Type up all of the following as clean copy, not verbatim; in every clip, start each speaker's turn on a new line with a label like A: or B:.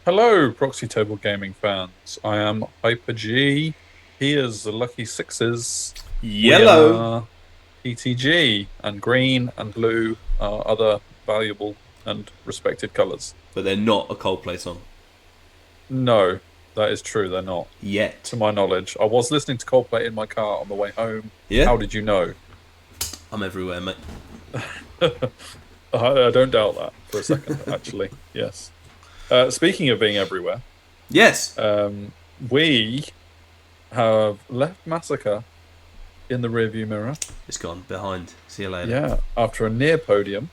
A: Hello, Proxy Table Gaming fans. I am Hyper G. Here's the Lucky Sixes. We
B: Yellow,
A: are PTG, and green and blue are other valuable and respected colours.
B: but they're not a Coldplay song
A: No, that is true. They're not,
B: yet.
A: to my knowledge. I was listening to Coldplay in my car on the way home.
B: Yeah,
A: How did you know?
B: I'm everywhere, mate.
A: I don't doubt that for a second, actually. Yes. Speaking of being everywhere,
B: Yes.
A: we have left Massacre in the rearview mirror.
B: It's gone behind. See you later.
A: Yeah, after a near podium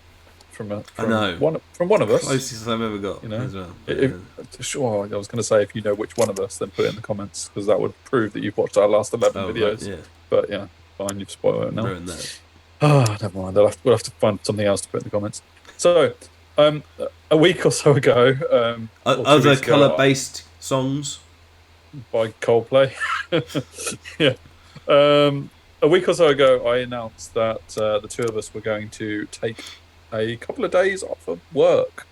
A: from
B: I know.
A: one of us.
B: Closest I've ever got.
A: You know,
B: as well.
A: sure. I was going to say, if you know which one of us, then put it in the comments, because that would prove that you've watched our last 11 videos.
B: Right, yeah.
A: But yeah, fine, you've spoiled it now.
B: Ruined that.
A: Ah, never mind. We'll have to find something else to put in the comments. So, a week or so ago, or 2
B: Other
A: weeks ago,
B: colour-based songs.
A: by Coldplay. Yeah. A week or so ago, I announced that the two of us were going to take a couple of days off of work,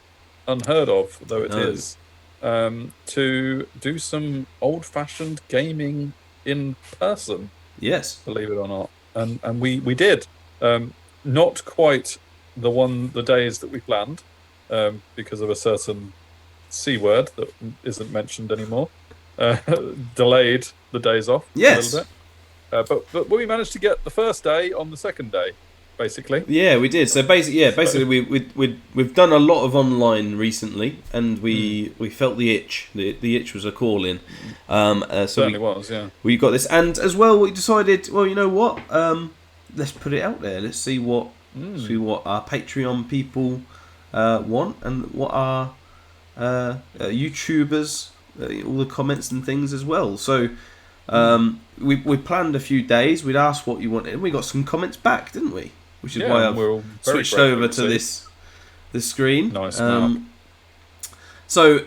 A: unheard of though it is, to do some old-fashioned gaming in person.
B: Yes.
A: Believe it or not, and we did. Not quite the days that we planned, because of a certain C word that isn't mentioned anymore. Delayed the days off a
B: Yes.
A: little bit. But we managed to get the first day on the second day, basically.
B: Yeah, we did. So basically, we've done a lot of online recently, and we felt the itch. The itch was a calling. So
A: Certainly was, yeah.
B: we got this, and as well, we decided. Well, you know what? Let's put it out there. Let's see what our Patreon people want, and what our YouTubers, all the comments and things as well. So. We planned a few days. We'd asked what you wanted, and we got some comments back, didn't we? Which is why I've switched over to this screen.
A: Nice.
B: So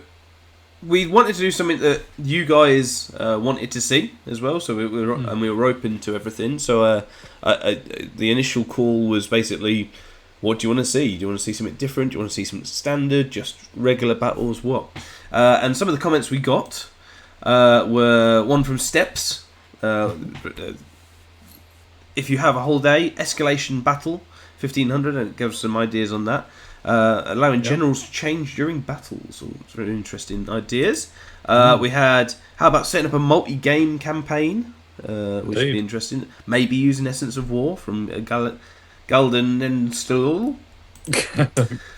B: we wanted to do something that you guys wanted to see as well. So we were open to everything. So the initial call was basically, what do you want to see? Do you want to see something different? Do you want to see something standard? Just regular battles? What? And some of the comments we got. Were one from Steps. If you have a whole day, escalation battle 1500, and it gives some ideas on that. Allowing generals to change during battles. So it's very interesting ideas. We had, how about setting up a multi-game campaign, which would be interesting. Maybe using Essence of War from Galden and Stool.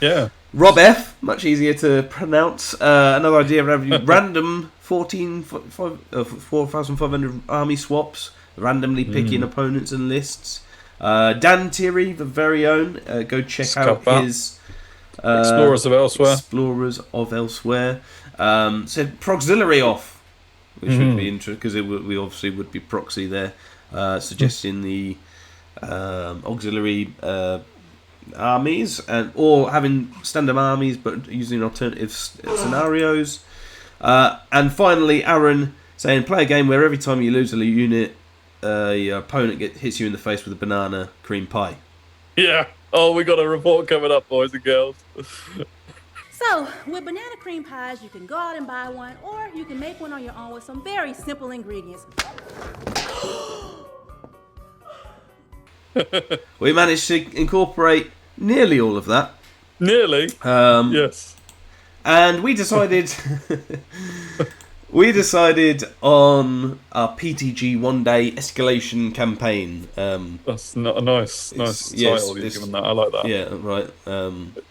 A: Yeah.
B: Rob F, much easier to pronounce. Another idea of having random 4,500 army swaps, randomly picking opponents and lists. Dan Thierry, the very own, go check out his
A: Explorers of Elsewhere.
B: Said Proxillary off, which would be interesting, because we obviously would be Proxy there, suggesting the auxiliary armies, or having standard armies but using alternative scenarios. And finally, Aaron saying, play a game where every time you lose a unit, your opponent hits you in the face with a banana cream pie.
A: Yeah. Oh, we got a report coming up, boys and girls.
C: So, with banana cream pies, you can go out and buy one, or you can make one on your own with some very simple ingredients.
B: We managed to incorporate nearly all of that.
A: Nearly. Yes.
B: And we decided on our PTG one-day escalation campaign.
A: That's not a nice title you've given that. I like that.
B: Yeah, right.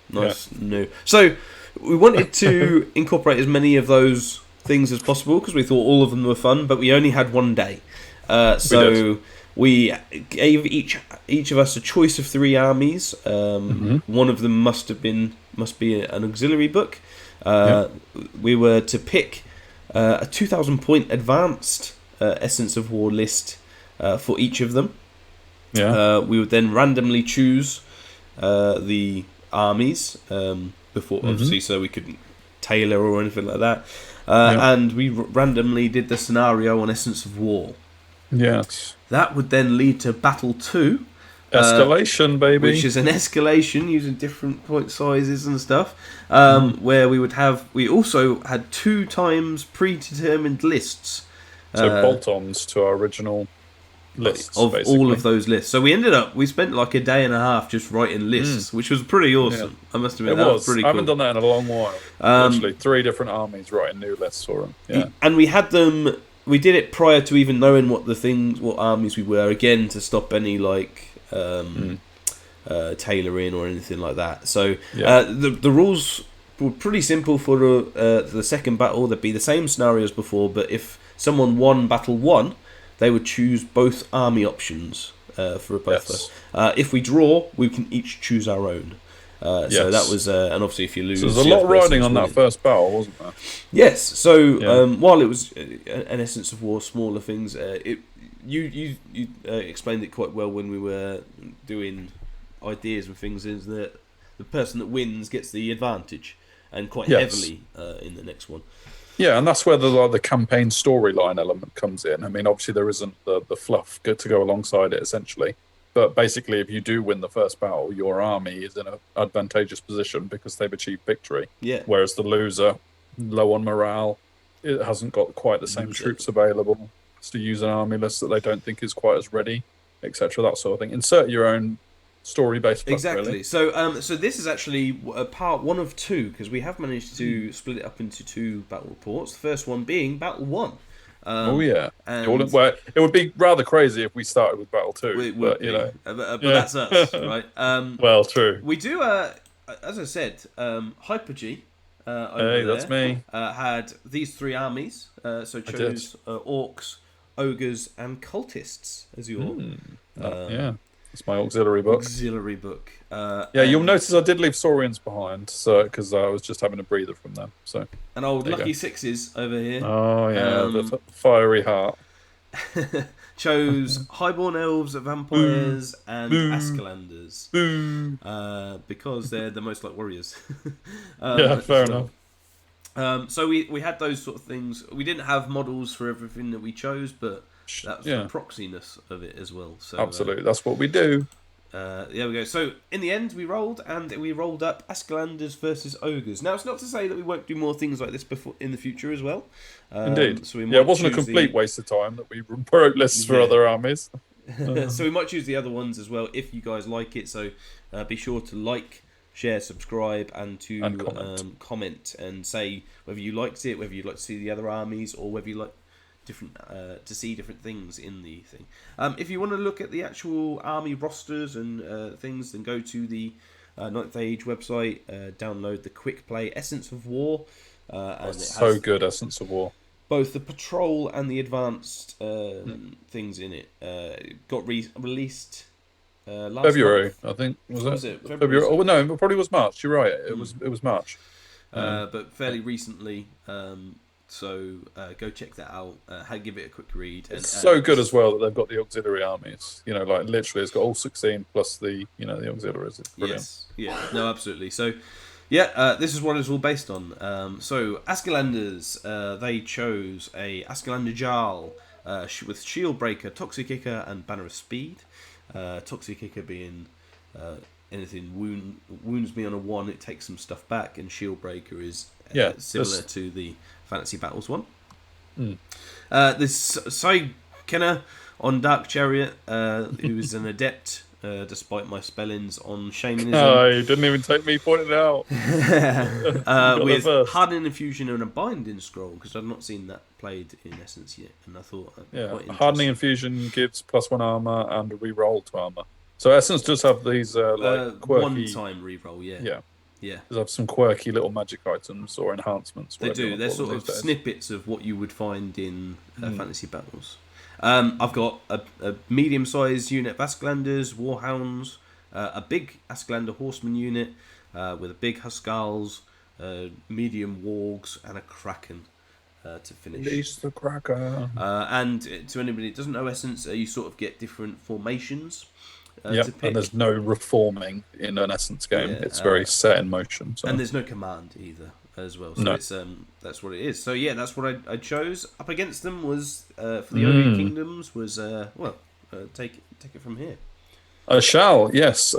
B: Nice, new. So we wanted to incorporate as many of those things as possible, because we thought all of them were fun, but we only had one day. So we gave each of us a choice of 3 armies. One of them must be an auxiliary book. We were to pick a 2,000 point advanced Essence of War list for each of them. We would then randomly choose the armies before, obviously, so we couldn't tailor or anything like that. And we randomly did the scenario on Essence of War.
A: Yes.
B: That would then lead to Battle 2,
A: Escalation, baby.
B: which is an escalation using different point sizes and stuff. Where we also had 2 times predetermined lists.
A: So bolt-ons to our original lists
B: of
A: basically.
B: all of those lists. So we spent like a day and a half just writing lists, which was pretty awesome. I must admit, that was pretty cool.
A: I haven't done that in a long while. Literally 3 different armies writing new lists for them. Yeah.
B: And we had them. We did it prior to even knowing what armies we were. Again, to stop any like tailoring or anything like that. So the rules were pretty simple for the second battle. There'd be the same scenario as before, but if someone won battle 1, they would choose both army options for both of us. If we draw, we can each choose our own. So that was, and obviously if you lose...
A: So there's a lot riding on that first battle, wasn't there?
B: Yes, so while it was an Essence of War, smaller things, you explained it quite well when we were doing ideas and things, is that the person that wins gets the advantage, and quite heavily in the next one.
A: Yeah, and that's where the campaign storyline element comes in. I mean, obviously there isn't the fluff to go alongside it, essentially. But basically, if you do win the first battle, your army is in an advantageous position because they've achieved victory.
B: Yeah.
A: Whereas the loser, low on morale, it hasn't got quite the same troops available, has to use an army list that they don't think is quite as ready, etc. That sort of thing. Insert your own story-based fluff,
B: exactly.
A: Really.
B: So this is actually part 1 of 2, because we have managed to split it up into 2 battle reports. The first one being battle 1.
A: It would be rather crazy if we started with battle 2.
B: But that's us, right?
A: Well, true.
B: We do, as I said, Hyper G.
A: That's me.
B: Had these 3 armies. So chose orcs, ogres, and cultists as your.
A: It's my auxiliary book. You'll notice I did leave Saurians behind, because I was just having a breather from them. So.
B: And old Lucky Sixes over here.
A: Oh yeah, the fiery heart.
B: Chose Highborn Elves, Vampires, and Asklanders. Because they're the most like warriors.
A: Fair enough.
B: So we had those sort of things. We didn't have models for everything that we chose, but that's the proxiness of it as well. So
A: absolutely, that's what we do.
B: There we go. So in the end, we rolled up Asklanders versus Ogres. Now it's not to say that we won't do more things like this before in the future as well.
A: Indeed. So it wasn't a complete waste of time that we wrote lists for other armies.
B: So we might choose the other ones as well if you guys like it. So be sure to like, share, subscribe, and comment and say whether you liked it, whether you'd like to see the other armies, or whether you like to see different things in the thing. If you want to look at the actual army rosters and things, then go to the 9th Age website, download the quick play Essence of War. And
A: it's so good, Essence of War.
B: Both the patrol and the advanced things in it got released last
A: February,
B: month.
A: I think.
B: Was it
A: February? Oh no, it probably was March. You're right. It was March.
B: But fairly recently. So go check that out. Give it a quick read.
A: It's so good as well that they've got the auxiliary armies. Like literally, it's got all 16 plus the the auxiliaries. It's brilliant.
B: Yes, yeah, no, absolutely. So, this is what it's all based on. So Asklanders, they chose a Askelander Jarl with Shield Breaker, Toxic Kicker, and Banner of Speed. Toxic Kicker being anything wounds me on a 1, it takes some stuff back, and Shield Breaker is similar to the Fantasy Battles one. This Kenna on Dark Chariot, who is an adept, despite my spellings on shamanism.
A: Oh, you didn't even take me pointing it out.
B: With Hardening Infusion and a Binding Scroll, because I've not seen that played in Essence yet, and I thought quite
A: Hardening Infusion gives +1 armor and a reroll to armor. So Essence does have these quirky...
B: one-time reroll,
A: Yeah. They have some quirky little magic items or enhancements.
B: They do. They're sort of snippets of what you would find in Fantasy Battles. I've got a medium-sized unit of Asklanders, Warhounds, a big Asklander Horseman unit with a big Huskarls, medium Wargs, and a Kraken to finish.
A: Release the Kraken.
B: And to anybody that doesn't know Essence, you sort of get different formations.
A: And there's no reforming in an Essence game. It's very set in motion. So.
B: And there's no command either as well. So it's that's what it is. So that's what I chose. Up against them was for the Ogre Kingdoms was take it from here.
A: I shall, yes.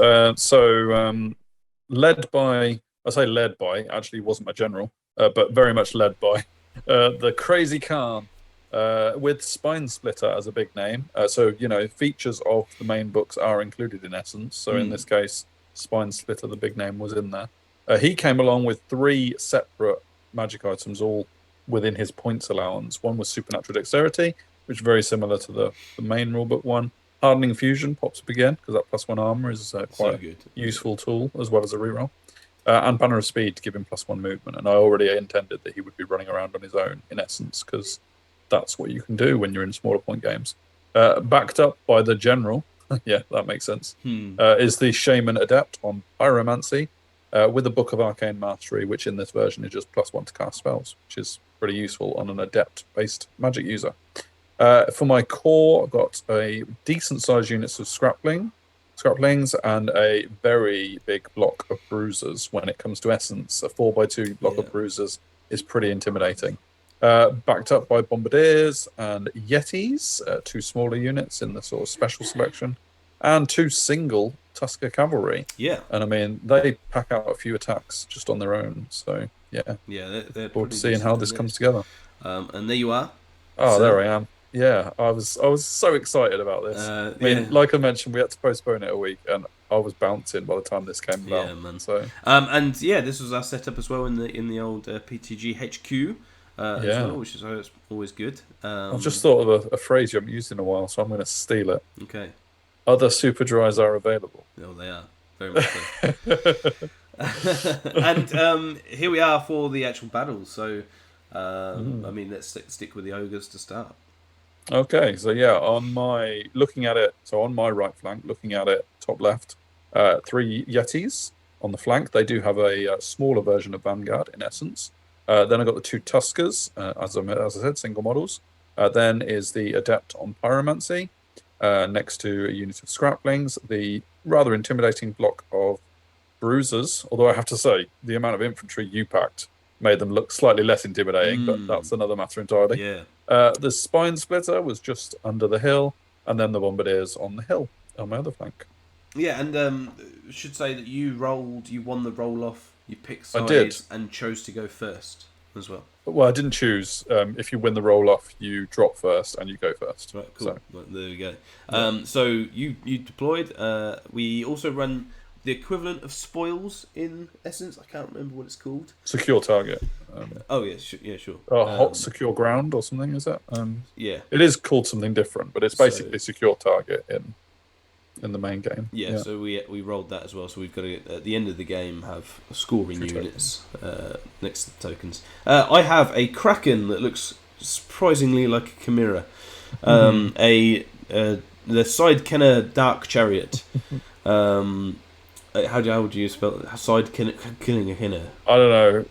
A: Led by, I say led by, actually wasn't my general, but very much led by the Crazy Khan, with Spine Splitter as a big name. So, features of the main books are included in Essence. So in this case, Spine Splitter, the big name, was in there. He came along with 3 separate magic items, all within his points allowance. One was Supernatural Dexterity, which is very similar to the main rulebook one. Hardening Fusion pops up again because that +1 armor is quite a useful tool as well as a reroll. And Banner of Speed to give him +1 movement. And I already intended that he would be running around on his own in Essence because that's what you can do when you're in smaller point games. Backed up by the General, yeah, that makes sense, is the Shaman Adept on Pyromancy with a Book of Arcane Mastery, which in this version is just +1 to cast spells, which is pretty useful on an Adept-based magic user. For my core, I've got a decent-sized units of scraplings, and a very big block of bruisers. When it comes to Essence, a 4x2 block of bruisers is pretty intimidating. Backed up by Bombardiers and Yetis, 2 smaller units in the sort of special selection, and 2 single Tusker Cavalry.
B: Yeah.
A: And I mean, they pack out a few attacks just on their own. So, yeah.
B: Yeah, they're
A: forward to seeing how this comes together.
B: And there you are.
A: Oh, so, there I am. Yeah, I was so excited about this. Like I mentioned, we had to postpone it a week, and I was bouncing by the time this came about.
B: Yeah, man.
A: So,
B: and yeah, this was our setup as well in the old PTG HQ as well, which is always good.
A: I've just thought of a phrase you haven't used in a while, so I'm going to steal it.
B: Okay.
A: Other super dries are available.
B: Oh, they are very much so. And here we are for the actual battle. So, I mean, let's stick with the ogres to start.
A: Okay, so yeah, on my right flank, looking at it top left, 3 Yetis on the flank. They do have a smaller version of Vanguard in Essence. Then I've got the 2 Tuskers, as I said, single models. Then is the Adept on Pyromancy, next to a unit of Scraplings, the rather intimidating block of Bruisers, although I have to say, the amount of infantry you packed made them look slightly less intimidating, but that's another matter entirely.
B: Yeah.
A: The Spine Splitter was just under the hill, and then the Bombardiers on the hill on my other flank.
B: Yeah, and should say that you won the roll off, you picked sides, and chose to go first as well.
A: Well, I didn't choose. If you win the roll off, you drop first and you go first.
B: Right, cool. So. Well, there we go. So you deployed. We also run the equivalent of spoils in Essence. I can't remember what it's called.
A: Secure target.
B: Sure.
A: Hot secure ground or something, is that?
B: Yeah.
A: It is called something different, but it's basically secure target in the main game.
B: Yeah, so we rolled that as well. So we've got to, at the end of the game, have scoring units next to the tokens. I have a Kraken that looks surprisingly like a Chimera. The Side Kenner Dark Chariot. How do you spell it? Side killing a Hinner?
A: I don't know.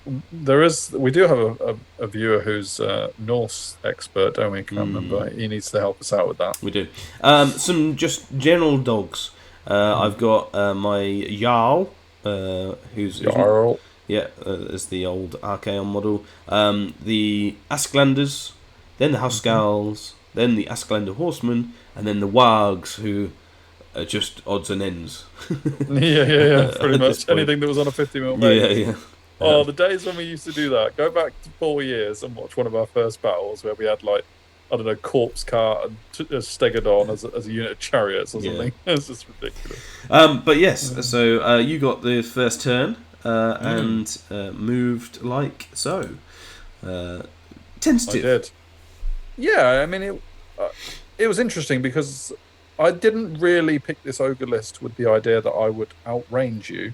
A: We do have a viewer who's Norse expert, don't we? Can't remember. He needs to help us out with that.
B: We do. Some just general dogs. I've got my Jarl, who's
A: Jarl.
B: Is the old Archaon model. The Asklanders, then the Housecarls, then the Asklander Horsemen, and then the Wargs, who are just odds and ends.
A: yeah. Pretty much anything that was on a 50mm base.
B: Yeah.
A: Oh, the days when we used to do that. Go back to 4 years and watch one of our first battles where we had Corpse Cart and Stegodon as a unit of chariots or something. It's just ridiculous.
B: But yes, so you got the first turn and moved like so. Tentative.
A: I did. Yeah, I mean it was interesting because I didn't really pick this ogre list with the idea that I would outrange you,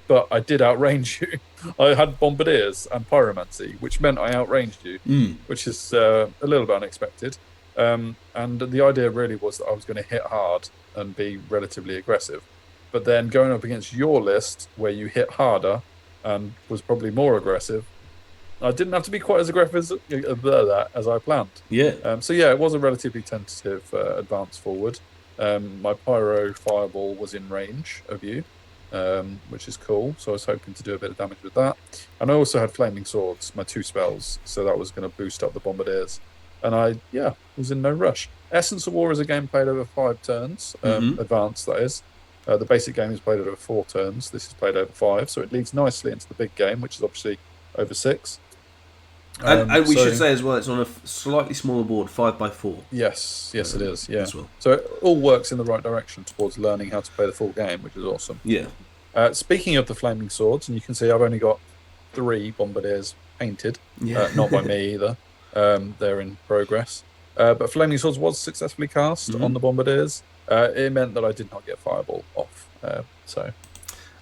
A: but I did outrange you. I had Bombardiers and Pyromancy, which meant I outranged you, which is a little bit unexpected. And the idea really was that I was going to hit hard and be relatively aggressive. But then going up against your list, where you hit harder and was probably more aggressive, I didn't have to be quite as aggressive as I planned.
B: Yeah.
A: So yeah, it was a relatively tentative advance forward. My Pyro Fireball was in range of you, which is cool. So I was hoping to do a bit of damage with that. And I also had Flaming Swords, my 2 spells. So that was going to boost up the Bombardiers. And I was in no rush. Essence of War is a game played over 5 turns, advanced that is. The basic game is played over 4 turns. This is played over 5, so it leads nicely into the big game, which is obviously over 6.
B: And we should say as well, it's on a slightly smaller board, 5x4.
A: Yes, it is. Yeah.
B: As well.
A: So it all works in the right direction towards learning how to play the full game, which is awesome.
B: Yeah.
A: Speaking of the flaming swords, and you can see I've only got 3 bombardiers painted. Not by me either. They're in progress. But flaming swords was successfully cast on the bombardiers. It meant that I did not get fireball off. So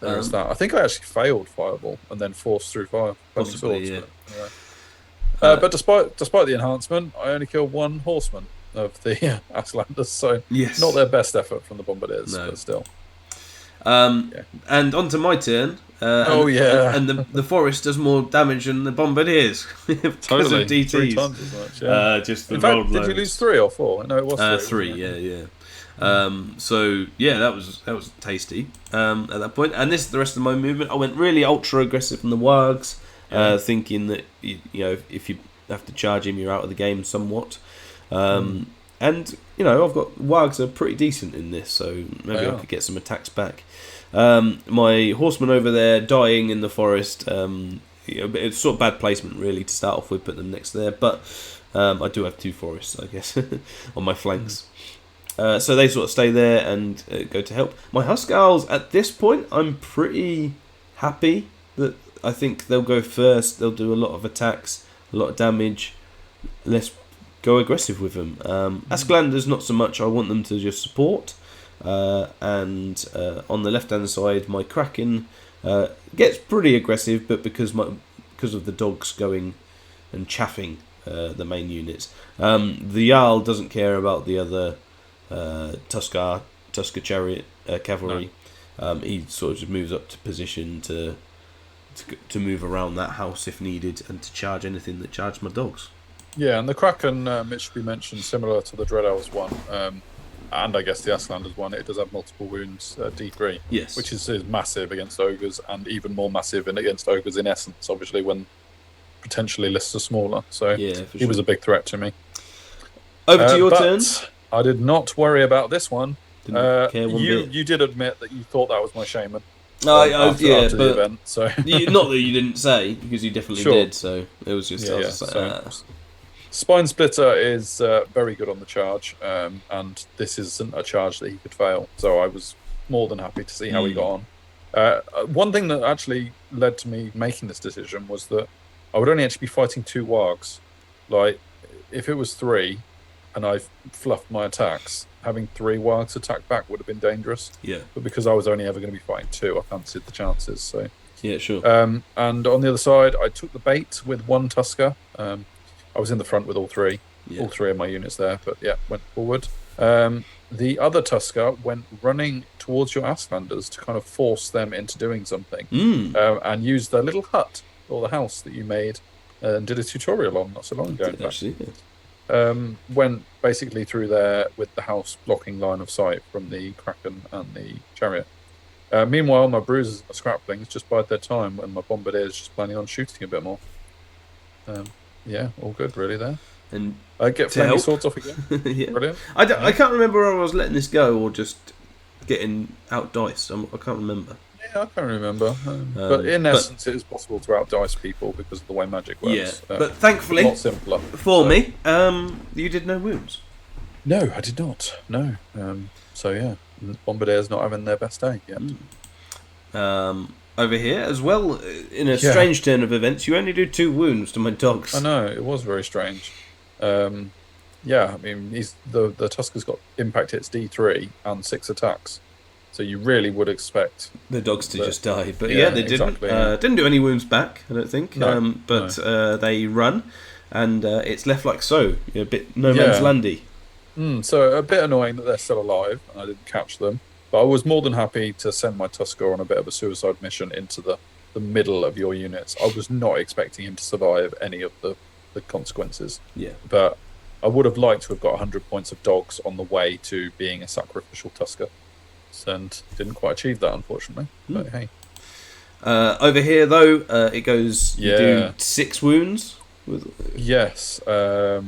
A: there's that. I think I actually failed fireball and then forced through flaming
B: possibly,
A: swords.
B: Yeah.
A: But despite the enhancement, I only killed 1 horseman of the Asklanders, so not their best effort from the bombardiers, but still.
B: And onto my turn. And the forest does more damage than the bombardiers because of DTs.
A: 3 times as much.
B: Just the
A: In fact,
B: rolled
A: did you lose 3 or 4? No, it was 3.
B: 3. Yeah. So that was tasty at that point. And this is the rest of my movement. I went really ultra aggressive from the wargs, thinking that if you have to charge him, you're out of the game somewhat. And I've got wargs are pretty decent in this, so maybe I could get some attacks back. My horsemen over there dying in the forest. It's sort of bad placement really to start off with, put them next to there. But I do have 2 forests, I guess, on my flanks. So they sort of stay there and go to help. My Huskarls, at this point, I'm pretty happy that I think they'll go first. They'll do a lot of attacks, a lot of damage. Let's go aggressive with them. Asklanders, not so much. I want them to just support. And on the left-hand side, my Kraken gets pretty aggressive, but because of the dogs going and chaffing the main units. The Jarl doesn't care about the other Tusker chariot cavalry. No. He sort of just moves up to position to move around that house if needed and to charge anything that charged my dogs.
A: Yeah, and the Kraken, it should be mentioned, similar to the Dread Elves one, and I guess the Asklanders one, it does have multiple wounds, D3,
B: yes,
A: which is massive against ogres, and even more massive against ogres in essence, obviously, when potentially lists are smaller. So he was a big threat to me.
B: Over to your turn.
A: I did not worry about this one.
B: Didn't care one bit.
A: You did admit that you thought that was my shaman.
B: After
A: the event, so
B: not that you didn't say, because you definitely did. So it was just
A: Spine Splitter is very good on the charge, and this isn't a charge that he could fail. So I was more than happy to see how he got on. One thing that actually led to me making this decision was that I would only actually be fighting 2 wargs. Like, if it was 3 and I fluffed my attacks, having 3 wargs attack back would have been dangerous.
B: Yeah.
A: But because I was only ever going to be fighting 2, I fancied the chances. So
B: yeah, sure.
A: And on the other side, I took the bait with 1 Tusker. I was in the front with all 3. All 3 of my units there, but went forward. The other Tusker went running towards your Asklanders to kind of force them into doing something, and used the little hut or the house that you made and did a tutorial on not so long ago.
B: Actually,
A: went basically through there with the house blocking line of sight from the Kraken and the chariot. Meanwhile, my bruisers and my scraplings just bide their time, and my bombardiers just planning on shooting a bit more. All good really there.
B: And
A: I get flaming swords off again. Brilliant.
B: I can't remember whether I was letting this go or just getting outdiced. I can't remember.
A: Yeah, I can't remember. But in essence, it is possible to outdice people because of the way magic works.
B: Yeah, but thankfully,
A: a lot simpler
B: for me, you did no wounds.
A: No, I did not. No. Bombardiers not having their best day yet.
B: Over here as well, in a strange turn of events, you only do 2 wounds to my dogs.
A: I know, it was very strange. I mean, the Tusker's got impact hits D3 and 6 attacks. So you really would expect
B: the dogs to just die, but they didn't. Exactly, didn't do any wounds back, I don't think. No, they run, and it's left like so, a bit no man's landy.
A: So a bit annoying that they're still alive, and I didn't catch them. But I was more than happy to send my Tusker on a bit of a suicide mission into the middle of your units. I was not expecting him to survive any of the consequences.
B: Yeah.
A: But I would have liked to have got 100 points of dogs on the way to being a sacrificial Tusker. And didn't quite achieve that, unfortunately. But hey.
B: Over here, though, it goes. You do 6 wounds.
A: Yes. It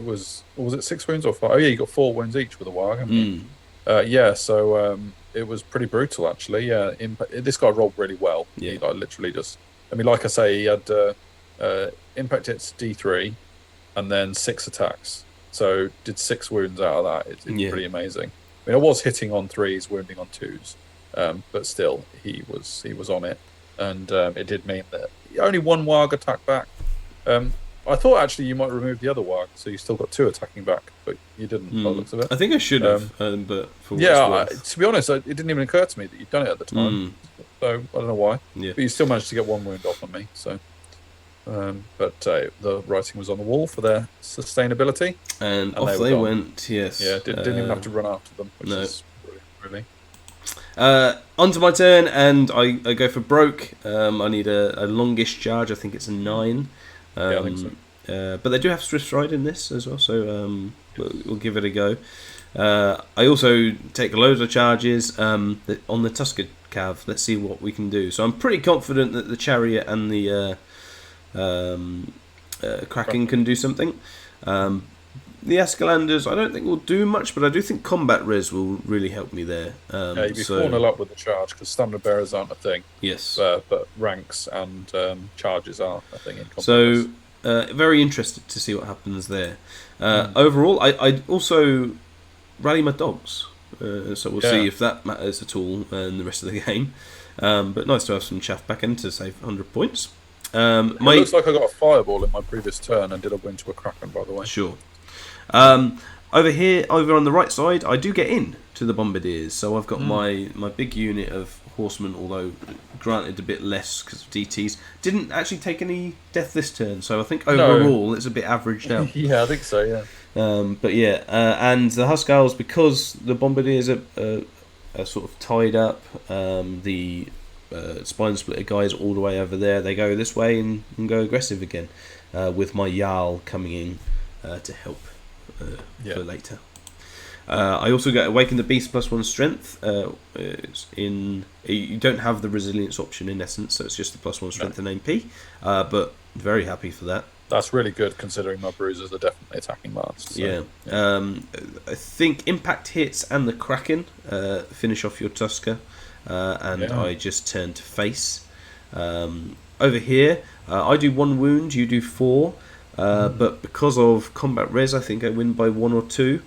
A: was. Was it 6 wounds or 5? Oh yeah, you got 4 wounds each with a warg. So it was pretty brutal actually. Yeah, this guy rolled really well.
B: Yeah.
A: He like literally just. I mean, like I say, he had impact hits D3, and then 6 attacks. So did 6 wounds out of that. It's pretty amazing. I mean, I was hitting on 3s, wounding on 2s, but still, he was on it, and it did mean that only 1 Warg attacked back. I thought actually you might remove the other Warg, so you still got 2 attacking back, but you didn't by the looks of it.
B: I think I should have, but for
A: to be honest, it didn't even occur to me that you'd done it at the time. So I don't know why.
B: Yeah.
A: But you still managed to get 1 wound off on me. So, but the writing was on the wall for their sustainability,
B: and off they went. Yes.
A: Yeah, didn't even have to run after them, which is really.
B: Onto my turn, and I go for broke. I need a longish charge. I think it's a 9.
A: I think so.
B: But they do have Swift Stride in this as well, so we'll give it a go. I also take loads of charges on the Tusker Cav. Let's see what we can do. So I'm pretty confident that the Chariot and the Kraken can do something. The Asklanders, I don't think will do much, but I do think combat res will really help me there.
A: You'd be 4-0 up with the charge, because standard bearers aren't a thing.
B: Yes.
A: But ranks and charges are a thing in combat.
B: So, very interested to see what happens there. Overall, I also rally my dogs. So we'll see if that matters at all in the rest of the game. But nice to have some chaff back in to save 100 points.
A: It looks like I got a fireball in my previous turn and did a win to a Kraken, by the way.
B: Sure. Over on the right side, I do get in to the Bombardiers. So I've got my big unit of horsemen, although granted a bit less because of DTs. Didn't actually take any death this turn, so I think overall it's a bit average now.
A: Yeah, I think so, yeah.
B: But yeah, and the Huskarls, because the Bombardiers are sort of tied up, the Spine Splitter guys all the way over there, they go this way and go aggressive again, with my Jarl coming in to help for later. I also get Awaken the Beast +1 strength. You don't have the resilience option in essence, so it's just the +1 strength and MP. But very happy for that.
A: That's really good considering my bruisers are definitely attacking masks. So,
B: I think impact hits and the Kraken finish off your Tusker, and I just turn to face. Over here, I do 1 wound, you do 4. But because of combat res, I think I win by 1 or 2.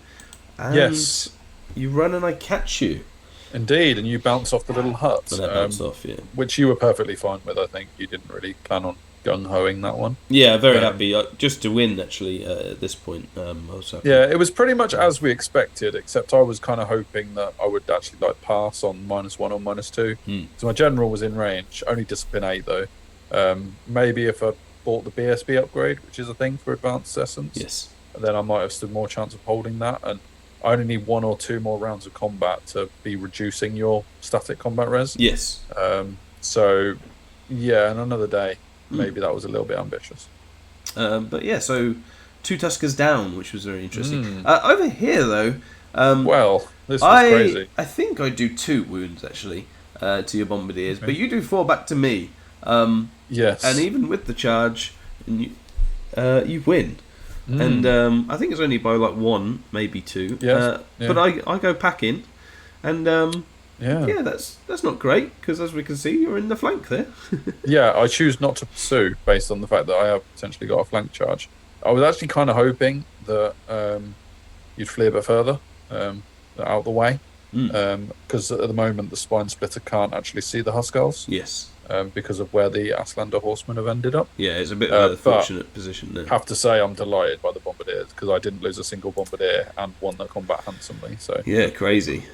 B: And you run and I catch you.
A: Indeed, and you bounce off the little hut.
B: And I bounce off,
A: which you were perfectly fine with, I think. You didn't really plan on gung-hoing that one.
B: Yeah, very happy. Just to win, actually, at this point. I was happy.
A: Yeah, it was pretty much as we expected, except I was kind of hoping that I would actually pass on -1 or -2. So my general was in range, only discipline 8 though. Maybe if I bought the BSB upgrade, which is a thing for advanced essence, then I might have stood more chance of holding that, and I only need 1 or 2 more rounds of combat to be reducing your static combat res. So yeah, and another day maybe that was a little bit ambitious.
B: But yeah, so 2 Tuskers down, which was very interesting. Over here though,
A: well, this was crazy.
B: I think I do 2 wounds actually to your Bombardiers, but you do 4 back to me.
A: Yes,
B: and even with the charge, you win. And I think it's only by 1, maybe 2. But I go packing, and that's not great because as we can see, you're in the flank there.
A: I choose not to pursue based on the fact that I have potentially got a flank charge. I was actually kind of hoping that you'd flee a bit further, out of the way, because at the moment the Spine Splitter can't actually see the Huskarls. Because of where the Aslander horsemen have ended up. Yeah,
B: it's a bit of a fortunate position there.
A: I have to say I'm delighted by the Bombardiers because I didn't lose a single Bombardier and won the combat handsomely. So
B: yeah, crazy.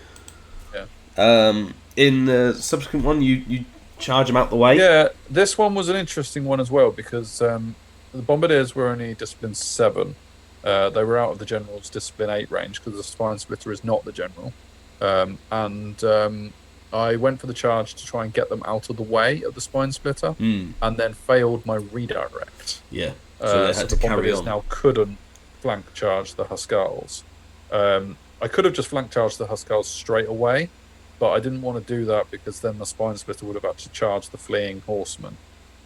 B: In the subsequent one, you charge them out the way.
A: Yeah, this one was an interesting one as well because the Bombardiers were only discipline 7. They were out of the general's discipline 8 range because the Spine Splitter is not the general. I went for the charge to try and get them out of the way of the Spine Splitter, and then failed my redirect.
B: So
A: the Bombardiers now couldn't flank charge the Huskarls. I could have just flank charged the Huskarls straight away, but I didn't want to do that because then the Spine Splitter would have had to charge the fleeing horsemen,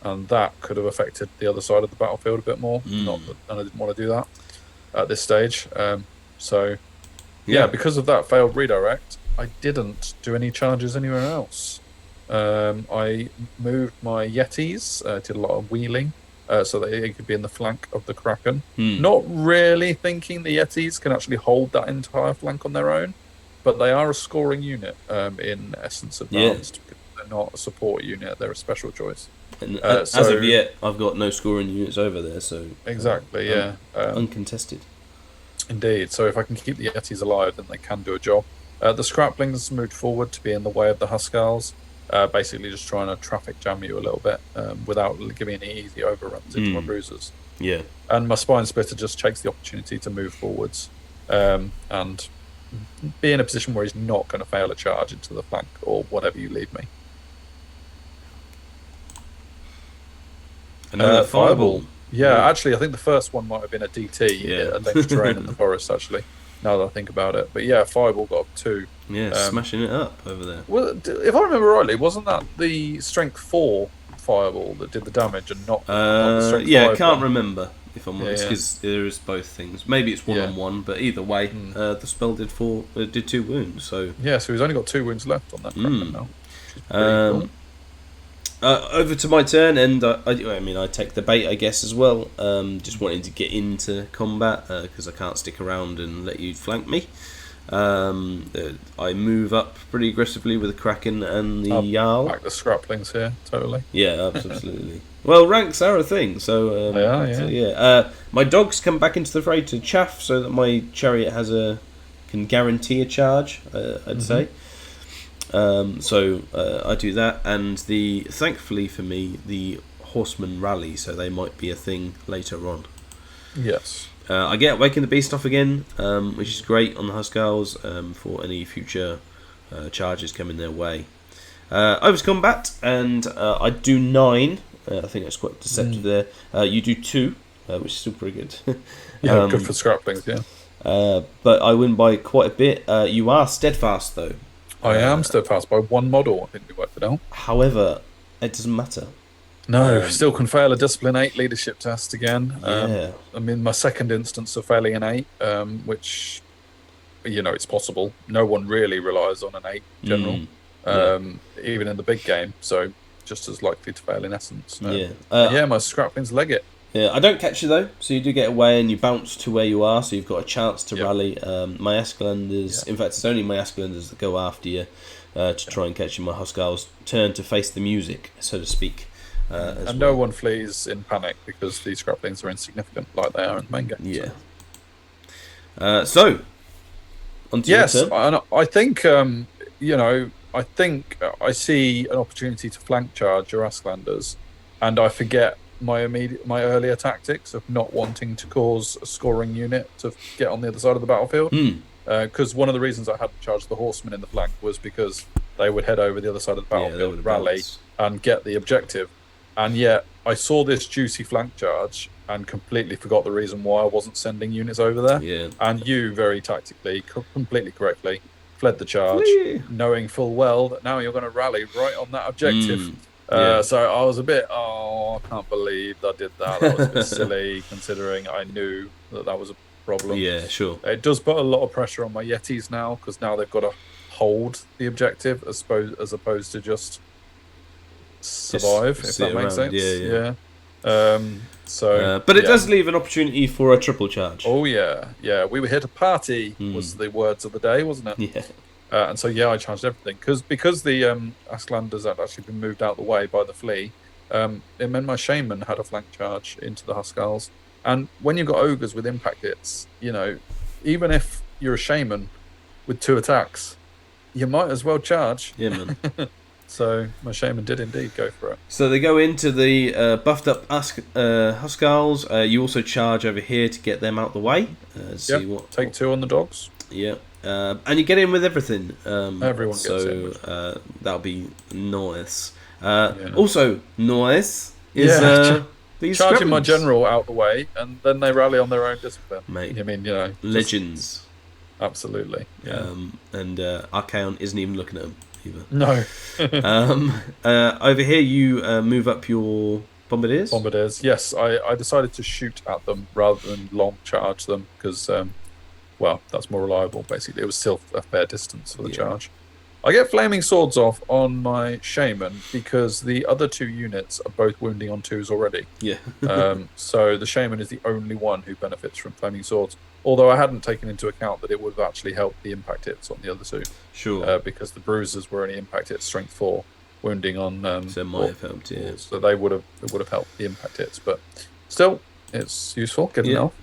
A: and that could have affected the other side of the battlefield a bit more. And I didn't want to do that at this stage. Because of that failed redirect, I didn't do any charges anywhere else. I moved my Yetis, did a lot of wheeling, so that it could be in the flank of the Kraken. Not really thinking the Yetis can actually hold that entire flank on their own, but they are a scoring unit in Essence Advanced.
B: Yeah.
A: They're not a support unit; they're a special choice.
B: And as of yet, I've got no scoring units over there, so
A: exactly,
B: uncontested.
A: Indeed. So if I can keep the Yetis alive, then they can do a job. The Scraplings moved forward to be in the way of the Huskarls, basically just trying to traffic jam you a little bit without giving any easy overruns into my bruisers.
B: Yeah.
A: And my Spine Splitter just takes the opportunity to move forwards and be in a position where he's not going to fail a charge into the flank or whatever you leave me.
B: Another fireball.
A: Yeah, actually, I think the first one might have been a DT, a dangerous terrain in the forest, actually, now that I think about it. But yeah, Fireball got up 2.
B: Yeah, smashing it up over there.
A: Well, if I remember rightly, wasn't that the Strength 4 Fireball that did the damage and not the Strength 5
B: I can't
A: one?
B: remember, if I'm honest, because there is both things. Maybe it's one-on-one, but either way, the spell did 2 wounds. So
A: yeah, so he's only got 2 wounds left on that Kraken now. Which is pretty cool.
B: Over to my turn, and I take the bait, I guess, as well. Just wanting to get into combat because I can't stick around and let you flank me. I move up pretty aggressively with the Kraken and the Jarl.
A: Like the Scraplings here, totally.
B: Yeah, absolutely. Well, ranks are a thing, so
A: they are.
B: So, yeah. My dogs come back into the fray to chaff, so that my chariot can guarantee a charge. I'd say. So I do that, and thankfully for me, the horsemen rally, so they might be a thing later on.
A: Yes.
B: I get Waking the Beast off again, which is great on the Huskarls for any future charges coming their way. Over to combat, and I do 9. I think that's quite deceptive there. You do 2, which is still pretty good.
A: Yeah, good for Scraplings, yeah.
B: But I win by quite a bit. You are steadfast, though.
A: I am steadfast by 1 model, I think we worked it out.
B: However, it doesn't matter.
A: No, still can fail a Discipline 8 leadership test again.
B: Yeah.
A: I mean, my second instance of failing an 8, which, it's possible. No one really relies on an 8 general, even in the big game, so just as likely to fail in essence. My Scraplings leg it.
B: Yeah, I don't catch you though, so you do get away and you bounce to where you are, so you've got a chance to rally. My Asklanders, in fact, it's only my Asklanders that go after you to try and catch you. My Huskarls turn to face the music, so to speak. And
A: no one flees in panic because these Scraplings are insignificant, like they are in the main game.
B: Yeah. So, onto your turn.
A: And I think I see an opportunity to flank charge your Asklanders, and I forget my earlier tactics of not wanting to cause a scoring unit to get on the other side of the battlefield. Because one of the reasons I hadn't charged the horsemen in the flank was because they would head over the other side of the battlefield, rally, and get the objective. And yet I saw this juicy flank charge and completely forgot the reason why I wasn't sending units over there.
B: Yeah.
A: And you very tactically, completely correctly, fled the charge, knowing full well that now you're going to rally right on that objective. So I was a bit, I can't believe I did that. That was a bit silly, considering I knew that was a problem.
B: Yeah, sure.
A: It does put a lot of pressure on my Yetis now, because now they've got to hold the objective as opposed to just survive, if that makes sense. Yeah.
B: But it does leave an opportunity for a triple charge.
A: Oh, yeah. We were here to party, was the words of the day, wasn't it?
B: Yeah.
A: And so, I charged everything. Because the Asklanders had actually been moved out the way by the flea, it meant my Shaman had a flank charge into the Huskarls. And when you've got Ogres with impact hits, even if you're a Shaman with 2 attacks, you might as well charge.
B: Yeah, man.
A: So my Shaman did indeed go for it.
B: So they go into the buffed up Huskarls. You also charge over here to get them out the way.
A: Take 2 on the dogs.
B: Yeah. And you get in with everything.
A: Everyone gets in.
B: So that'll be nice. Also nice is these
A: charging
B: Scraplings.
A: my general out the way, and then they rally on their own discipline.
B: Mate,
A: I mean,
B: legends.
A: Absolutely. Yeah.
B: And Archaon isn't even looking at them either.
A: No.
B: Over here, you move up your Bombardiers.
A: Yes, I decided to shoot at them rather than long charge them because well, that's more reliable. Basically, it was still a fair distance for the charge. I get flaming swords off on my shaman because the other 2 units are both wounding on 2s already.
B: Yeah.
A: So the shaman is the only one who benefits from flaming swords. Although I hadn't taken into account that it would have actually helped the impact hits on the other 2.
B: Sure.
A: Because the bruisers were only impact hits strength 4, wounding on.
B: So it might have helped. Yeah.
A: So it would have helped the impact hits, but still, it's useful. Good enough.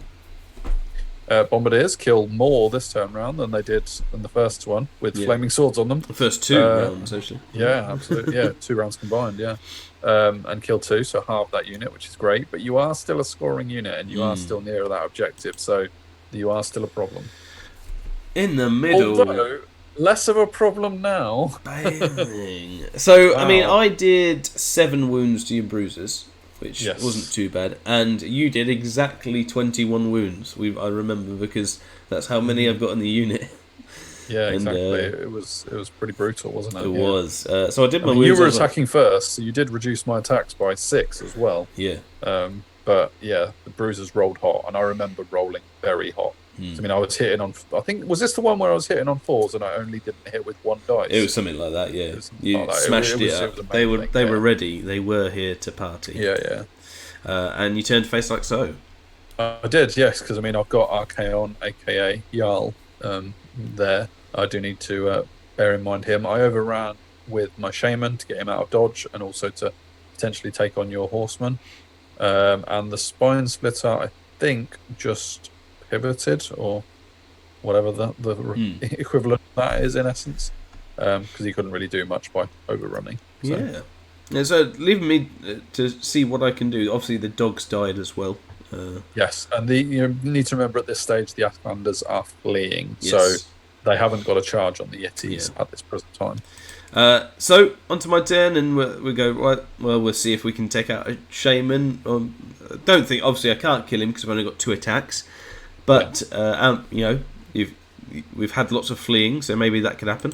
A: Bombardiers kill more this turn round than they did in the first one with flaming swords on them.
B: The first 2 rounds, actually.
A: Yeah, absolutely. Yeah, 2 rounds combined. Yeah, and kill 2, so half that unit, which is great. But you are still a scoring unit, and you are still near that objective, so you are still a problem.
B: In the middle,
A: although less of a problem now.
B: Bang. So I mean, I did 7 wounds to your bruises, which wasn't too bad, and you did exactly 21 wounds. I remember because that's how many I've got in the unit.
A: Yeah, exactly. It was pretty brutal, wasn't it?
B: It was. So I did my wounds.
A: You were attacking first, so you did reduce my attacks by 6 as well.
B: Yeah.
A: But yeah, the bruises rolled hot, and I remember rolling very hot. I mean, I was hitting on. I think was this the one where I was hitting on 4s and I only didn't hit with 1 dice.
B: It was something like that. Yeah, you
A: like that.
B: smashed it up. They were ready. They were here to party.
A: Yeah.
B: And you turned face like so.
A: I did, yes, because I mean I've got Archaon, aka Jarl, there. I do need to bear in mind him. I overran with my shaman to get him out of dodge, and also to potentially take on your horseman. And the spine splitter, I think, just pivoted or whatever the equivalent of that is in essence, because he couldn't really do much by overrunning. So.
B: Yeah, so leaving me to see what I can do. Obviously, the dogs died as well.
A: Yes, and you need to remember at this stage the Asklanders are fleeing, so they haven't got a charge on the Yetis at this present time.
B: So onto my turn, and we go right. Well, we'll see if we can take out a shaman. Don't think. Obviously, I can't kill him because I've only got 2 attacks. But we've had lots of fleeing, so maybe that could happen.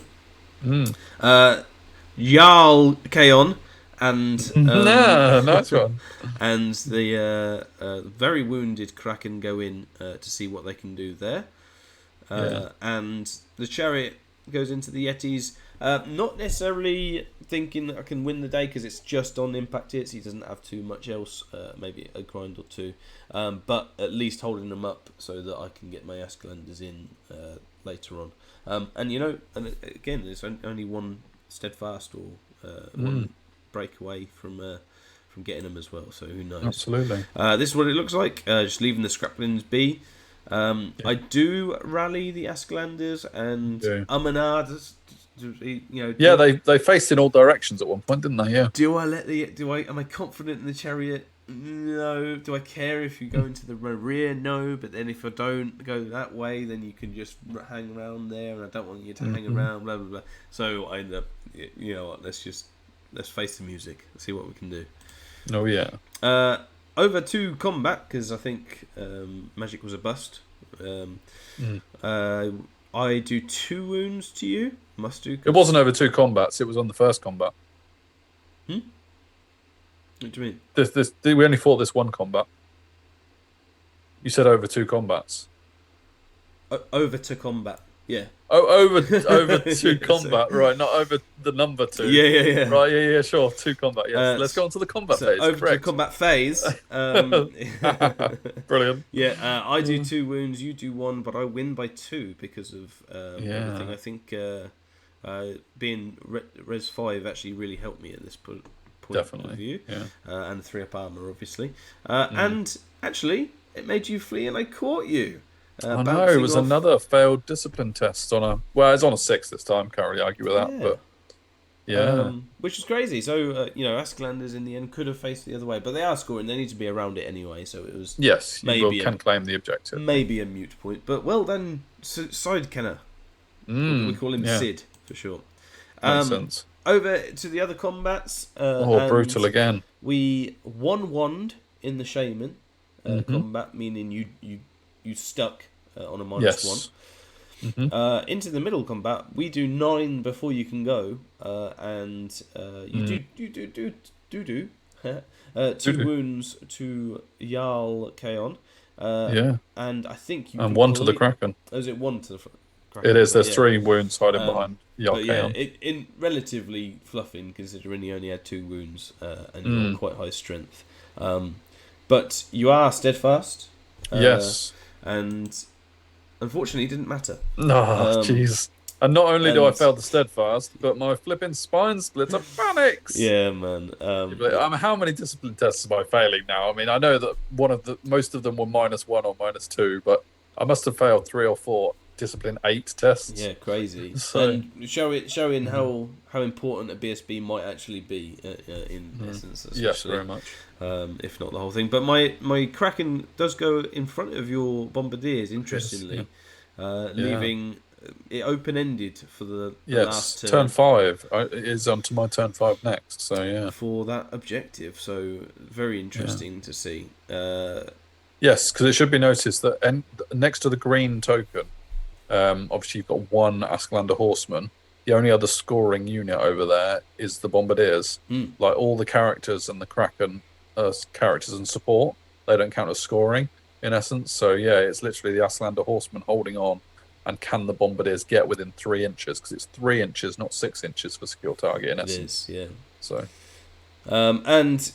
B: Jarl Kaon and
A: nice one.
B: And the very wounded Kraken go in to see what they can do there. And the chariot goes into the Yetis. Not necessarily thinking that I can win the day because it's just on impact hits. He doesn't have too much else, maybe a grind or 2. But at least holding them up so that I can get my Asklanders in later on. And and again, there's only 1 steadfast or 1 breakaway from getting them as well. So who knows?
A: Absolutely.
B: This is what it looks like. Just leaving the scraplings be. I do rally the Asklanders and Amanard.
A: They faced in all directions at one point, didn't they? Yeah.
B: Am I confident in the chariot? No. Do I care if you go into the rear? No. But then if I don't go that way, then you can just hang around there, and I don't want you to hang around. Blah blah blah. So I end up, what? Let's face the music. Let's see what we can do.
A: Oh yeah.
B: Over to combat because I think magic was a bust. I do 2 wounds to you. Must do.
A: It wasn't over 2 combats. It was on the first combat.
B: What do you mean?
A: We only fought this 1 combat. You said over 2 combats.
B: Over to combat. Yeah.
A: Oh, over 2 combat, right? Not over the number 2.
B: Yeah.
A: Right, yeah, sure. 2 combat. Yes. Let's go on to the combat phase.
B: Over to the combat phase.
A: Brilliant.
B: Yeah, I do 2 wounds. You do 1, but I win by 2 because of everything. I think being res 5 actually really helped me at this point.
A: Definitely.
B: Of view.
A: Yeah.
B: And 3 up armor, obviously. And actually, it made you flee, and I caught you.
A: I know, it was another failed discipline test on a... Well, it's on a 6 this time, can't really argue with that, but... Yeah.
B: Which is crazy. So, Asklanders in the end could have faced the other way, but they are scoring. They need to be around it anyway, so it was...
A: Yes, you can claim the objective.
B: Maybe a mute point, but well done, Side Kenner. We call him Sid, for short.
A: Makes sense.
B: Over to the other combats.
A: Brutal again.
B: We wand in the Shaman combat, meaning you stuck on a -1. Into the middle combat, we do 9 before you can go, and you do 2 wounds to Jarl Kaon. And I think you
A: and
B: can
A: one to the
B: complete-
A: Kraken.
B: Oh, is it one to the Kraken?
A: It is. There's
B: Yeah.
A: 3 wounds hiding behind
B: But yeah,
A: Yarkaon.
B: in relatively fluffing, considering he only had 2 wounds and you're quite high strength. But you are steadfast.
A: Yes.
B: And unfortunately, it didn't matter.
A: Oh, jeez. And not only do I
B: and-
A: fail the steadfast, but my flipping spine splitter panics.
B: Yeah, man.
A: How many discipline tests am I failing now? I mean, I know that most of them were -1 or -2, but I must have failed 3 or 4 discipline 8 tests.
B: Yeah, crazy.
A: So-
B: and showing how important a BSB might actually be in essence. Especially,
A: Yes, very much.
B: if not the whole thing. But my Kraken does go in front of your Bombardiers, interestingly, leaving it open-ended for the last
A: turn 5 is onto my turn 5 next. So yeah,
B: for that objective. So very interesting to see.
A: yes, because it should be noticed that next to the green token, obviously you've got 1 Asklander horseman. The only other scoring unit over there is the Bombardiers. Like all the characters and the Kraken characters and support, they don't count as scoring in essence. So yeah, it's literally the Asklander horseman holding on. And can the Bombardiers get within 3 inches? Because it's 3 inches, not 6 inches for skill target in essence.
B: It is, yeah.
A: So,
B: and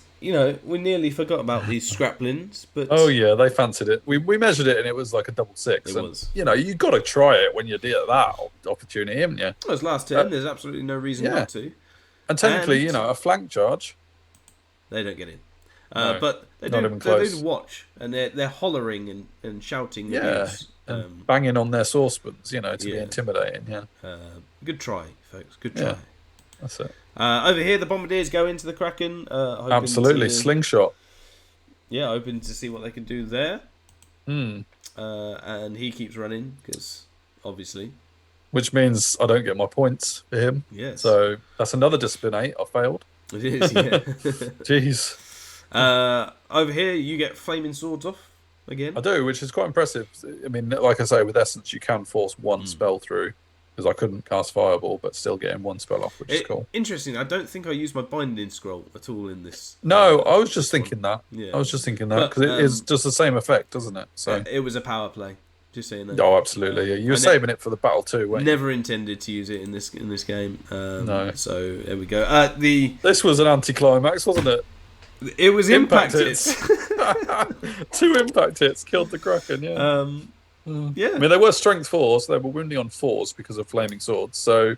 B: we nearly forgot about these scraplings, but
A: oh yeah, they fancied it. We measured it and it was like a double 6.
B: It was.
A: You got to try it when you get that opportunity, haven't you?
B: Well, it's last turn. There's absolutely no reason not to.
A: And technically, a flank charge.
B: They don't get in.
A: No,
B: but they
A: not
B: do.
A: even
B: They
A: close.
B: do watch, and they're hollering and shouting.
A: Yeah,
B: abuse.
A: and banging on their saucepans, to be
B: yeah.
A: intimidating. Yeah,
B: good try, folks. Good try.
A: Yeah. That's it.
B: Over here, the Bombardiers go into the Kraken. Hoping
A: Absolutely, slingshot.
B: Yeah, hoping to see what they can do there.
A: Hmm.
B: And he keeps running because obviously,
A: Which means I don't get my points for him.
B: yes.
A: So that's another discipline 8. I failed.
B: It is, yeah.
A: Jeez.
B: Over here, you get flaming swords off again.
A: I do, which is quite impressive. I mean, like I say, with Essence, you can force 1 spell through, because I couldn't cast Fireball, but still getting 1 spell off, which is cool.
B: Interesting. I don't think I used my binding scroll at all in this.
A: No, I was just thinking that.
B: Yeah.
A: I was just thinking that,
B: But,
A: because it is just the same effect, doesn't it? So,
B: it was a power play. Just saying that.
A: oh, absolutely. Yeah. You were saving it for the battle too, weren't you?
B: Never intended to use it in this game.
A: No.
B: So there we go.
A: This was an anticlimax, wasn't it?
B: It was
A: Impact
B: impacted.
A: hits. 2 impact hits killed the Kraken, yeah.
B: Yeah.
A: I mean, they were strength 4s. They were wounding on 4s because of flaming swords. So,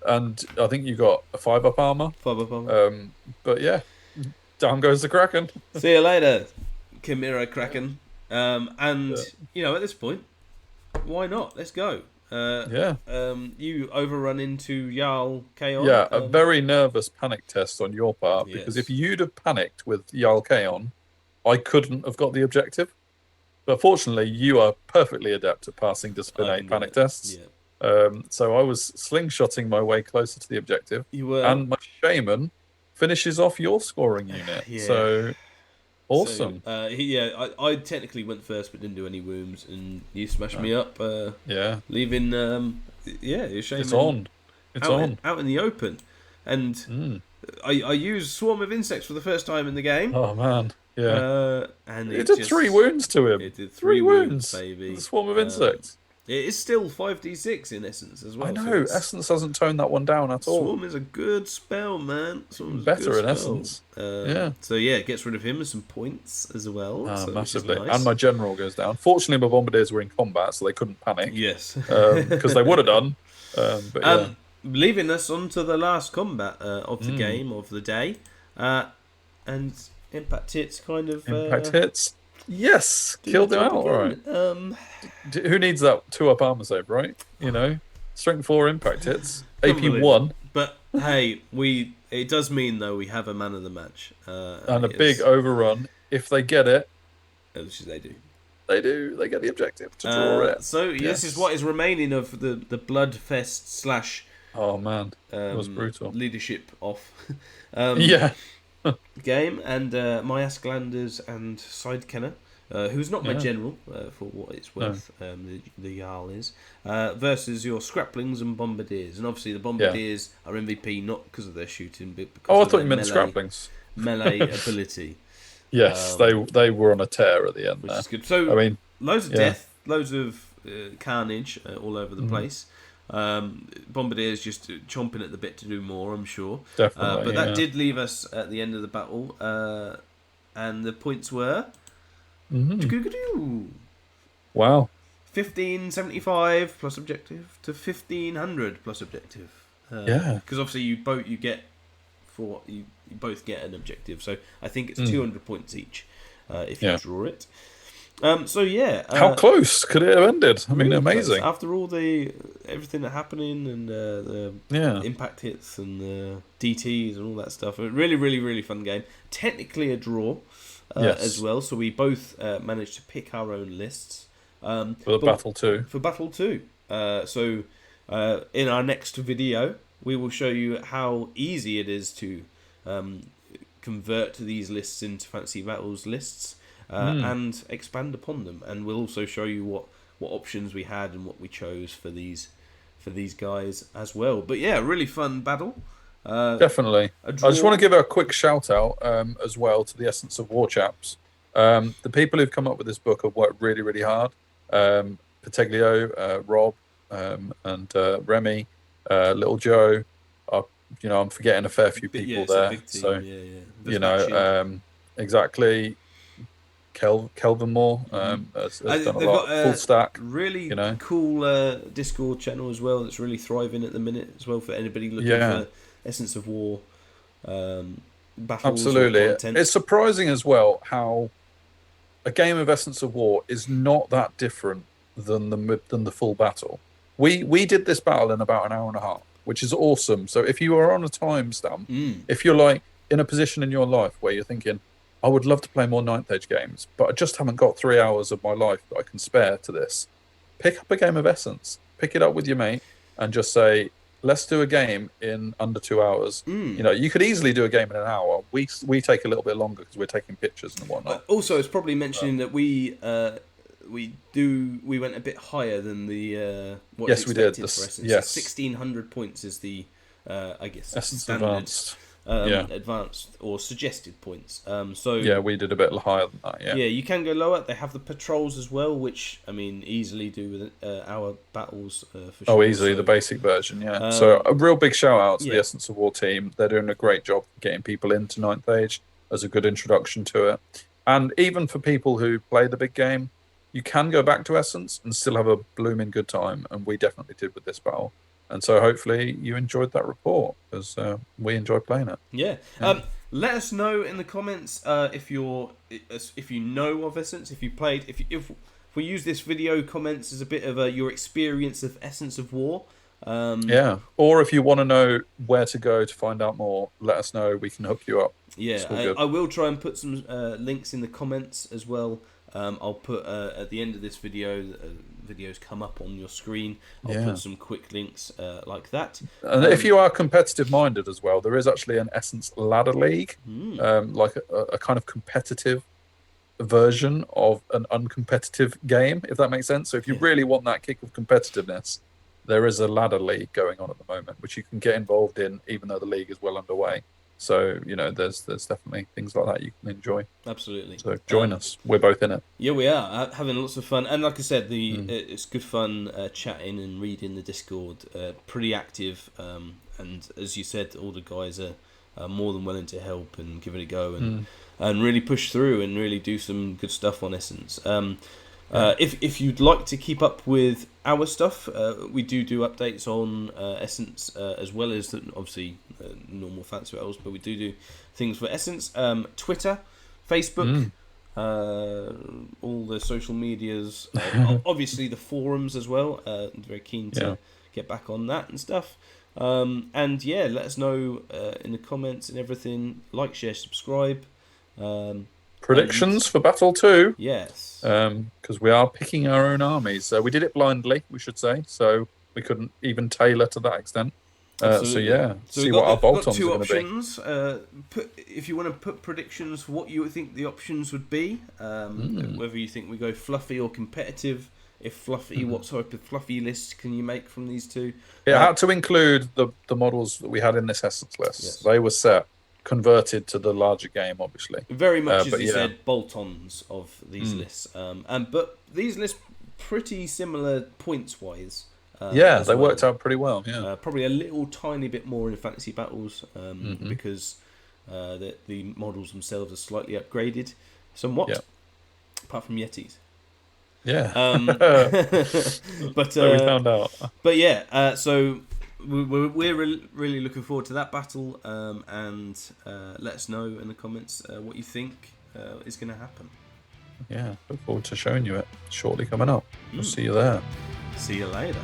A: and I think you got a 5-up armor.
B: 5-up armor.
A: But yeah, down goes the Kraken.
B: See you later, Chimera Kraken. At this point, why not? Let's go.
A: Yeah.
B: You overrun into Jarl Chaos.
A: Yeah, a very nervous panic test on your part, because
B: Yes.
A: if you'd have panicked with Jarl Kaon, I couldn't have got the objective. But fortunately, you are perfectly adept at passing discipline 8 panic tests.
B: Yeah.
A: So I was slingshotting my way closer to the objective,
B: You were.
A: and my shaman finishes off your scoring unit.
B: Yeah.
A: So awesome.
B: So, I technically went first, but didn't do any wounds, and you smashed me up.
A: Yeah,
B: Leaving. Your shaman.
A: it's on. It's on.
B: Out in the open, and I used Swarm of Insects for the first time in the game.
A: Oh man, yeah.
B: And
A: It did 3 wounds to him.
B: It did
A: 3 wounds,
B: baby.
A: The swarm of insects.
B: It is still 5d6 in essence as well.
A: I
B: so
A: know. Essence hasn't toned that one down at all.
B: Swarm is a good spell, man. Swarm's a
A: Better
B: good
A: in
B: spell.
A: Essence.
B: Yeah. So yeah, it gets rid of him and some points as well. So, which is
A: Massively.
B: nice.
A: And my general goes down. Fortunately, my bombardiers were in combat, so they couldn't panic.
B: Yes.
A: Because they would have done. But yeah.
B: Leaving us on to the last combat of the game, of the day. And Impact Hits kind of...
A: Impact hits. Yes! Killed him out, all right. Who needs that 2-up armor save, right? Strength 4 impact hits. AP 1.
B: But hey, it does mean though we have a man of the match.
A: And a big overrun. If they get it,
B: which they do.
A: They get the objective to draw it.
B: So this is what is remaining of the Bloodfest /
A: oh man, it was brutal.
B: Leadership off
A: Yeah.
B: game, and my Asklanders and Sidekenner, who's not my general for what it's worth, the Jarl is, versus your Scraplings and Bombardiers. And obviously the Bombardiers are MVP not because of their shooting, but because
A: I
B: of
A: thought
B: their
A: you meant Scraplings.
B: melee ability.
A: Yes, they were on a tear at the end
B: which
A: there.
B: is good. So
A: I mean,
B: loads of
A: yeah.
B: death, loads of carnage all over the place. Bombardier's just chomping at the bit to do more, I'm sure.
A: Definitely,
B: but that
A: yeah.
B: did leave us at the end of the battle, and the points were
A: Wow.
B: 1575 plus objective to 1500 plus objective.
A: Yeah.
B: Because obviously you get for you both get an objective, so I think it's 200 points each if you draw it. So yeah,
A: how close could it have ended? I mean,
B: really
A: amazing.
B: close. After all everything that happening and the impact hits and the DTs and all that stuff, a really, really, really fun game. Technically a draw as well, so we both managed to pick our own lists
A: For Battle 2.
B: For Battle 2. So in our next video, we will show you how easy it is to convert these lists into Fantasy Battles lists. And expand upon them, and we'll also show you what options we had and what we chose for these guys as well. But yeah, really fun battle.
A: Definitely. I just want to give a quick shout out as well to the Essence of War chaps. The people who've come up with this book have worked really, really hard. Pateglio, Rob, and Remy, Little Joe. I'm forgetting a fair few people there. So exactly. Kelvin Moore has done a lot. Full stack.
B: Really cool Discord channel as well. That's really thriving at the minute as well for anybody looking for Essence of War battles.
A: Absolutely,
B: content.
A: It's surprising as well how a game of Essence of War is not that different than the full battle. We did this battle in about an hour and a half, which is awesome. So if you are on a timestamp, if you're like in a position in your life where you're thinking, I would love to play more 9th Age games, but I just haven't got 3 hours of my life that I can spare to this. Pick up a game of Essence, pick it up with your mate, and just say, let's do a game in under 2 hours. You could easily do a game in an hour. We take a little bit longer because we're taking pictures and whatnot.
B: Also, it's probably mentioning that we went a bit higher than the what
A: yes, we did.
B: For Essence.
A: Yes,
B: 1600 points is the I guess
A: Essence
B: standard.
A: Advanced.
B: Advanced or suggested points. So
A: yeah, we did a bit higher than that.
B: Yeah, you can go lower. They have the patrols as well, which I mean easily do with our battles for sure.
A: Oh, easily the basic version. Yeah. So a real big shout out to the Essence of War team. They're doing a great job getting people into 9th Age as a good introduction to it. And even for people who play the big game, you can go back to Essence and still have a blooming good time. And we definitely did with this battle. And so hopefully you enjoyed that report, because we enjoyed playing it.
B: Yeah. Let us know in the comments if you know of Essence, if you played, if we use this video comments as a bit of your experience of Essence of War.
A: Or if you want to know where to go to find out more, let us know. We can hook you up.
B: Yeah, I will try and put some links in the comments as well. I'll put at the end of this video, videos come up on your screen. I'll put some quick links like that.
A: And if you are competitive minded as well, there is actually an Essence Ladder League, like a kind of competitive version of an uncompetitive game, if that makes sense. So if you really want that kick of competitiveness, there is a ladder league going on at the moment, which you can get involved in, even though the league is well underway. So, there's definitely things like that you can enjoy.
B: Absolutely.
A: So join us. We're both in it.
B: Yeah, we are having lots of fun. And like I said, it's good fun chatting and reading the Discord. Pretty active. And as you said, all the guys are more than willing to help and give it a go and really push through and really do some good stuff on Essence. If you'd like to keep up with our stuff, we do updates on Essence as well as obviously normal Fantasy Battles, but we do things for Essence. Twitter, Facebook, all the social medias, obviously the forums as well. Very keen to get back on that and stuff. And let us know in the comments and everything. Like, share, subscribe.
A: Predictions for Battle 2.
B: Yes.
A: Because we are picking our own armies. We did it blindly, we should say. So we couldn't even tailor to that extent. So see what our bolt-ons are going to
B: be. If you want to put predictions for what you think the options would be, whether you think we go fluffy or competitive. If fluffy, what type of fluffy list can you make from these two?
A: It had to include the models that we had in this Essence list.
B: Yes.
A: They were set. converted to the larger game, obviously.
B: Very much, as
A: but
B: you
A: yeah.
B: said, bolt-ons of these lists. But these lists pretty similar points-wise.
A: Yeah, they worked out pretty well. Yeah,
B: probably a little tiny bit more in fantasy battles because the models themselves are slightly upgraded somewhat.
A: Yeah.
B: Apart from Yetis.
A: Yeah.
B: But
A: So we found out.
B: But yeah, so we're really looking forward to that battle, and let us know in the comments what you think is going to happen.
A: Yeah, look forward to showing you it shortly coming up. We'll see you there.
B: See you later.